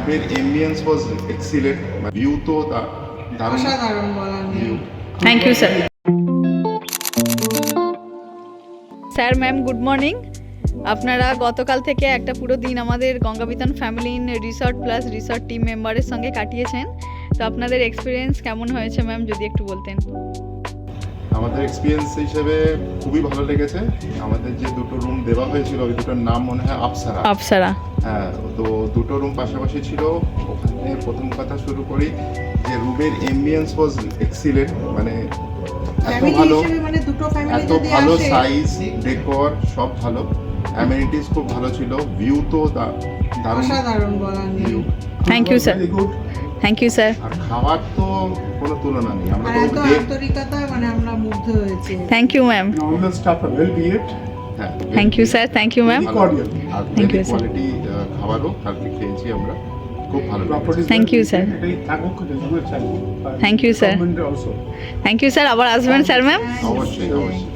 রুমের এম্বিয়েন্স ওয়াজ excellent, view তো দারুণ, অসাধারণ বলার নেই। Thank you sir. Sir ma'am good morning. আপনারা গতকাল থেকে একটা পুরো দিন আমাদের Gangabitan family in resort plus resort team মেম্বারের সঙ্গে কাটিয়েছেন, তো আপনাদের এক্সপিরিয়েন্স কেমন হয়েছে ম্যাম যদি একটু বলতেন। আমাদের এক্সপিরিয়েন্স হিসেবে খুবই ভালো লেগেছে। আমাদের যে দুটো রুম দেওয়া হয়েছিল ওই দুটোর নাম মনে হয় আপসারা। আপসারা, হ্যাঁ, তো দুটো রুম পাশাপাশি ছিল। ওখানে প্রথম কথা শুরু করি যে রুমের এম্বিয়েন্স ওয়াজ এক্সিলেন্ট, মানে এত ফ্যামিলি ভালো, হিসেবে মানে দুটো ফ্যামিলি এত যদি ভালো আসে, সাইজ, ডেকোর সব ভালো, অ্যামেনিটিস খুব ভালো ছিল, ভিউ তো দারুণ, অসাধারণ বলার নেই। View. Thank you sir. Thank you sir. আর খাবার তো কোনো তুলনা নেই। আমরা আর তো এত আন্তরিকতা, মানে আমরা মুগ্ধ হয়েছি। Thank you ma'am. All the staff are well behaved. হ্যাঁ, thank you sir. Thank you ma'am. Very cordial. আর Thank you, sir. কোয়ালিটি খাবারও কালকে খেয়েছি আমরা, খুব ভালো Properties লেগেছে। Thank you, sir. এটাই থাকুক, রেগুলার চালু। Thank you, sir. Government also. Thank you sir. আবার আসবেন স্যার ম্যাম। অবশ্যই অবশ্যই।